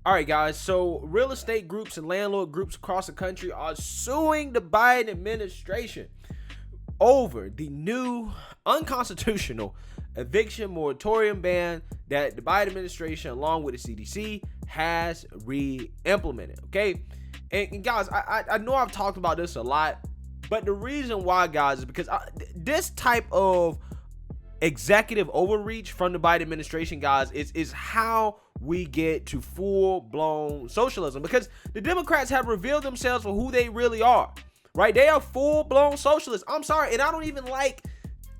All right, guys. So real estate groups and landlord groups across the country are suing the Biden administration over the new unconstitutional eviction moratorium ban that the Biden administration, along with the CDC, has re-implemented. Okay, and guys, I know I've talked about this a lot, but the reason why, guys, is because this type of executive overreach from the Biden administration, guys, is how we get to full-blown socialism, because the Democrats have revealed themselves for who they really are, right? They are full-blown socialists. I'm sorry, and I don't even like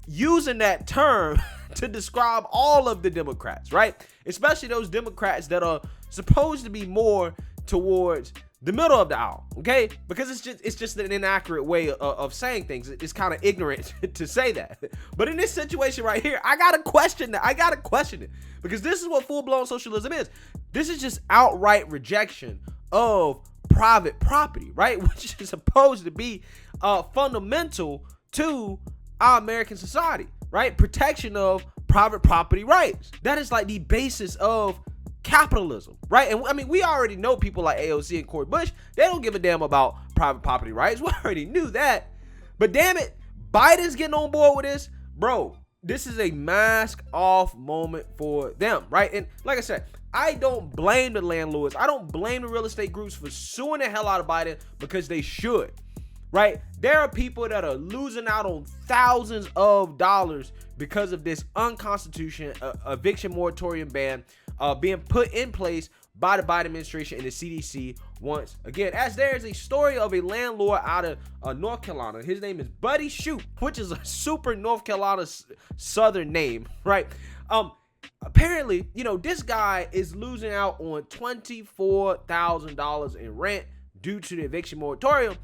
using that term to describe all of the Democrats, right? Especially those Democrats that are supposed to be more towards the middle of the aisle, okay? Because it's just an inaccurate way of saying things. It's kind of ignorant to say that. But in this situation right here, I gotta question it, because this is what full-blown socialism is. This is just outright rejection of private property, right? Which is supposed to be fundamental to our American society, right? Protection of private property rights. That is like the basis of capitalism, right? And I mean, we already know people like AOC and Cory Bush, they don't give a damn about private property rights. We already knew that. But damn it, Biden's getting on board with this. Bro, this is a mask off moment for them, right? And like I said, I don't blame the landlords. I don't blame the real estate groups for suing the hell out of Biden, because they should, right? There are people that are losing out on thousands of dollars because of this unconstitutional eviction moratorium ban being put in place by the Biden administration and the CDC once again. As there is a story of a landlord out of North Carolina. His name is Buddy Shoup, which is a super North Carolina southern name, right? Apparently, this guy is losing out on $24,000 in rent due to the eviction moratorium,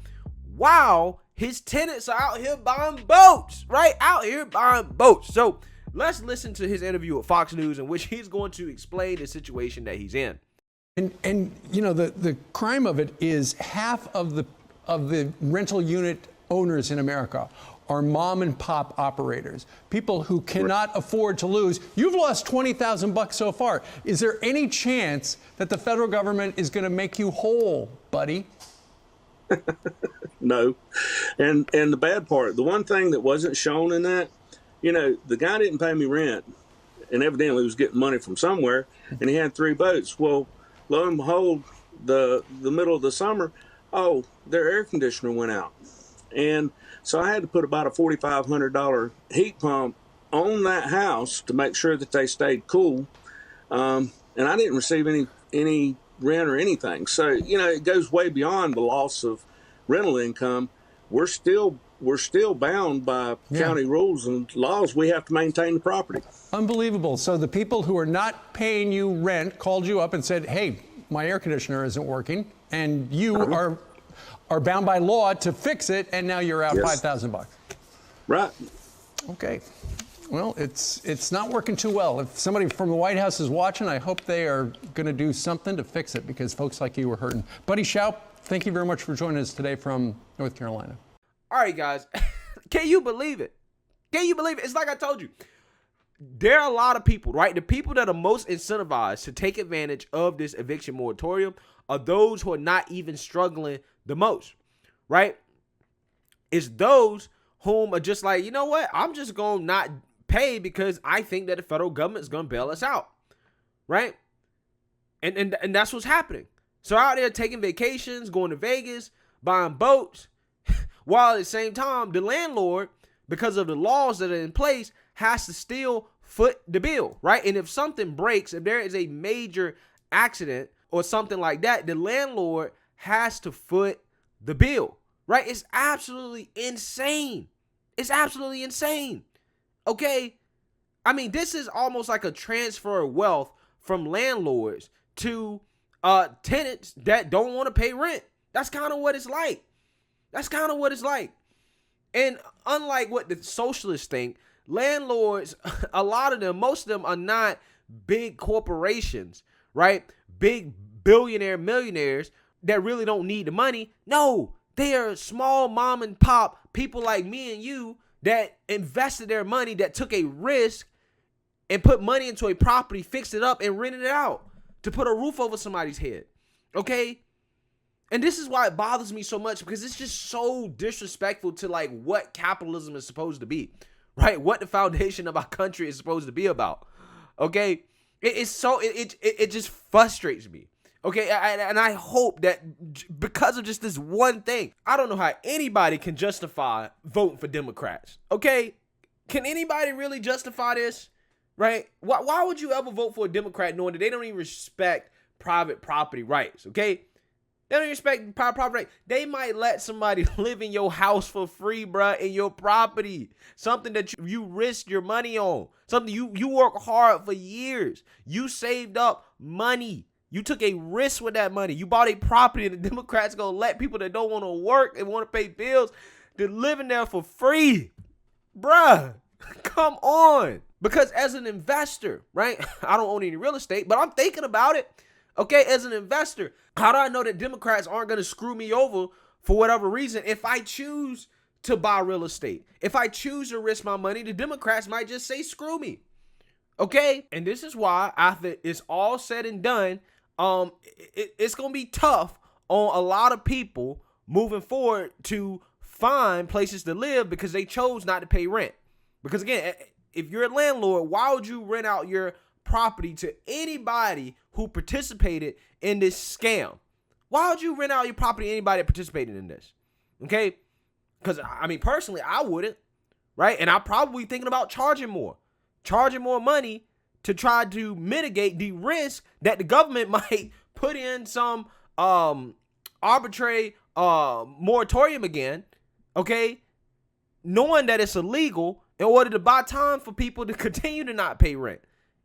while his tenants are out here buying boats, right? Out here buying boats. So let's listen to his interview with Fox News, in which he's going to explain the situation that he's in. And the crime of it is half of the rental unit owners in America are mom and pop operators, people who cannot afford to lose. You've lost $20,000 so far. Is there any chance that the federal government is going to make you whole, buddy? No. And the bad part, the one thing that wasn't shown in that, the guy didn't pay me rent, and evidently was getting money from somewhere, and he had 3 boats. Well, lo and behold, the middle of the summer, their air conditioner went out. And so I had to put about a $4,500 heat pump on that house to make sure that they stayed cool. And I didn't receive any rent or anything. So, it goes way beyond the loss of rental income. We're still bound by county rules and laws. We have to maintain the property. Unbelievable. So the people who are not paying you rent called you up and said, hey, my air conditioner isn't working, and you are bound by law to fix it, and now you're out $5,000. Right. Okay. Well, it's not working too well. If somebody from the White House is watching, I hope they are going to do something to fix it, because folks like you are hurting. Buddy Shoup, thank you very much for joining us today from North Carolina. All right, guys. Can you believe it? Can you believe it? It's like I told you. There are a lot of people, right? The people that are most incentivized to take advantage of this eviction moratorium are those who are not even struggling the most, right? It's those whom are just like, you know what? I'm just going to not pay because I think that the federal government is going to bail us out, right? And that's what's happening. So out there taking vacations, going to Vegas, buying boats, while at the same time, the landlord, because of the laws that are in place, has to still foot the bill, right? And if something breaks, if there is a major accident or something like that, the landlord has to foot the bill, right? It's absolutely insane. It's absolutely insane. Okay? I mean, this is almost like a transfer of wealth from landlords to tenants that don't want to pay rent. That's kind of what it's like. That's kind of what it's like. And unlike what the socialists think, landlords, a lot of them, most of them are not big corporations, right? Big billionaire millionaires that really don't need the money. No, they are small mom and pop people like me and you that invested their money, that took a risk and put money into a property, fixed it up, and rented it out. to put a roof over somebody's head. Okay? And this is why it bothers me so much, because it's just so disrespectful to like what capitalism is supposed to be, right? What the foundation of our country is supposed to be about. Okay? It just frustrates me. Okay, and I hope that because of just this one thing, I don't know how anybody can justify voting for Democrats. Okay, can anybody really justify this? Right? Why would you ever vote for a Democrat knowing that they don't even respect private property rights? Okay, they don't even respect private property rights. They might let somebody live in your house for free, bruh, in your property. Something that you risked your money on. Something you work hard for years. You saved up money. You took a risk with that money. You bought a property, and the Democrats gonna let people that don't want to work and want to pay bills to live in there for free. Bruh, come on. Because as an investor, right, I don't own any real estate, but I'm thinking about it. Okay, as an investor, how do I know that Democrats aren't gonna screw me over for whatever reason if I choose to buy real estate? If I choose to risk my money, the Democrats might just say, screw me. Okay, and this is why after it's all said and done, it's going to be tough on a lot of people moving forward to find places to live because they chose not to pay rent. Because again, if you're a landlord, why would you rent out your property to anybody who participated in this scam? Why would you rent out your property to anybody that participated in this? Okay? Because, I mean, personally, I wouldn't, right? And I'm probably thinking about charging more money to try to mitigate the risk that the government might put in some arbitrary moratorium again, okay, knowing that it's illegal in order to buy time for people to continue to not pay rent.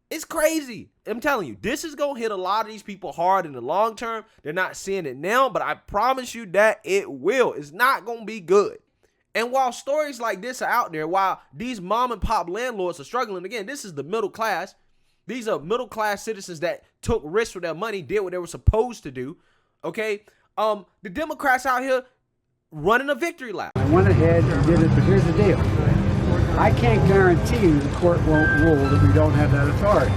It's crazy. I'm telling you, this is going to hit a lot of these people hard in the long term. They're not seeing it now, but I promise you that it will. It's not going to be good. And while stories like this are out there, while these mom and pop landlords are struggling, again, this is the middle class. These are middle class citizens that took risks with their money, did what they were supposed to do. Okay, the Democrats out here running a victory lap. I went ahead and did it, but here's the deal. I can't guarantee you the court won't rule that we don't have that authority.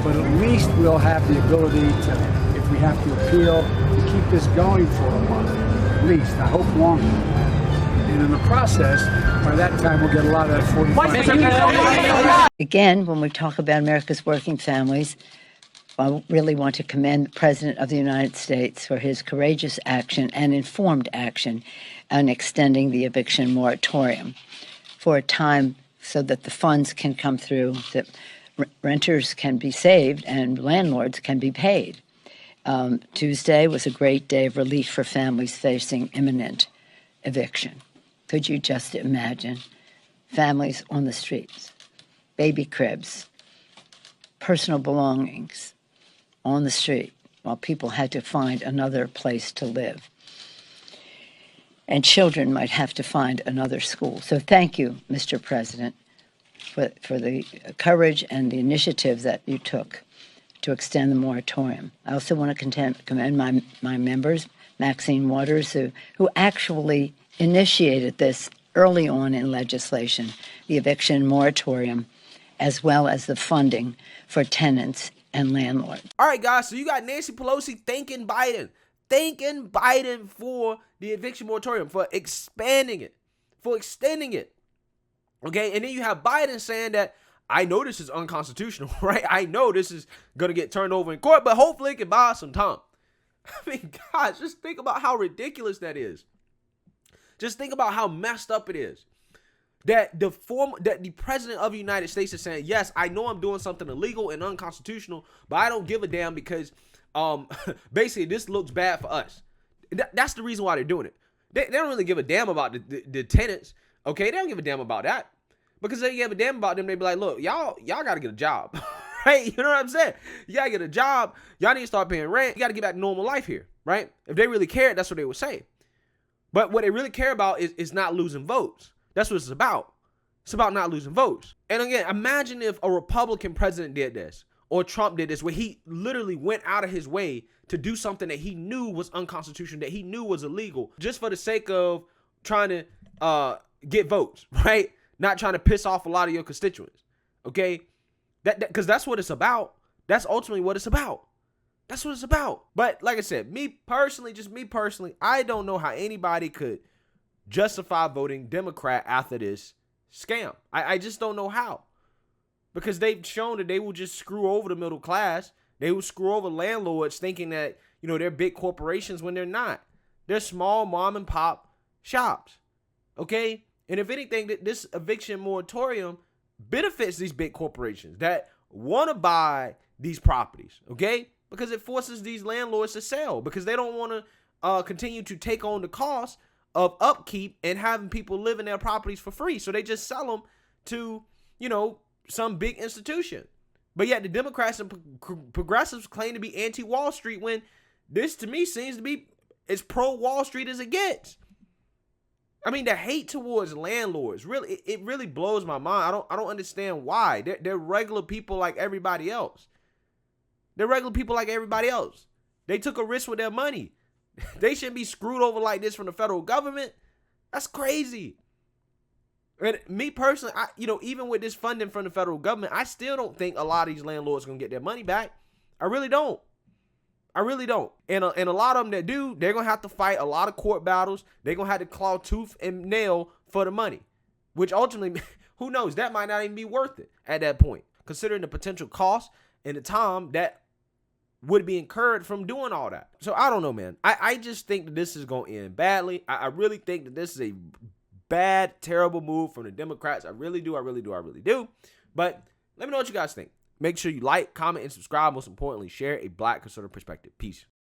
But at least we'll have the ability to, if we have to appeal, to keep this going for a month. At least, I hope longer. And in the process, by that time, we'll get a lot of that 45. Again, when we talk about America's working families, I really want to commend the President of the United States for his courageous action and informed action on extending the eviction moratorium for a time so that the funds can come through, that renters can be saved and landlords can be paid. Tuesday was a great day of relief for families facing imminent eviction. Could you just imagine families on the streets, baby cribs, personal belongings on the street while people had to find another place to live? And children might have to find another school. So thank you, Mr. President, for the courage and the initiative that you took to extend the moratorium. I also want to commend my members, Maxine Waters, who actually initiated this early on in legislation, the eviction moratorium, as well as the funding for tenants and landlords. All right, guys, so you got Nancy Pelosi thanking Biden for the eviction moratorium, for expanding it, for extending it. Okay, and then you have Biden saying that, I know this is unconstitutional, right? I know this is going to get turned over in court, but hopefully it can buy us some time. I mean, guys, just think about how ridiculous that is. Just think about how messed up it is. That the president of the United States is saying, yes, I know I'm doing something illegal and unconstitutional, but I don't give a damn because basically this looks bad for us. That's the reason why they're doing it. They don't really give a damn about the tenants. Okay, they don't give a damn about that. Because if they give a damn about them, they'd be like, look, y'all got to get a job. Right? You know what I'm saying? You got to get a job. Y'all need to start paying rent. You got to get back to normal life here. Right? If they really cared, that's what they would say. But what they really care about is not losing votes. That's what it's about. It's about not losing votes. And again, imagine if a Republican president did this, or Trump did this, where he literally went out of his way to do something that he knew was unconstitutional, that he knew was illegal, just for the sake of trying to get votes, right? Not trying to piss off a lot of your constituents, okay? Because that's what it's about. That's ultimately what it's about. That's what it's about. But like I said, me personally, I don't know how anybody could justify voting Democrat after this scam. I just don't know how. Because they've shown that they will just screw over the middle class. They will screw over landlords thinking that, they're big corporations when they're not. They're small mom and pop shops. Okay? And if anything, this eviction moratorium benefits these big corporations that want to buy these properties. Okay? Because it forces these landlords to sell because they don't want to continue to take on the cost of upkeep and having people live in their properties for free. So they just sell them to, some big institution. But yet the Democrats and progressives claim to be anti-Wall Street when this to me seems to be as pro-Wall Street as it gets. I mean, the hate towards landlords, really, it really blows my mind. I don't understand why. They're regular people like everybody else. They're regular people like everybody else. They took a risk with their money. They shouldn't be screwed over like this from the federal government. That's crazy. And me personally, even with this funding from the federal government, I still don't think a lot of these landlords are going to get their money back. I really don't. And a lot of them that do, they're going to have to fight a lot of court battles. They're going to have to claw tooth and nail for the money, which ultimately, who knows, that might not even be worth it at that point, considering the potential cost and the time that would be incurred from doing all that. So I don't know, man. I just think that this is going to end badly. I really think that this is a bad, terrible move from the Democrats. I really do. But let me know what you guys think. Make sure you like, comment, and subscribe. Most importantly, share a Black conservative perspective. Peace.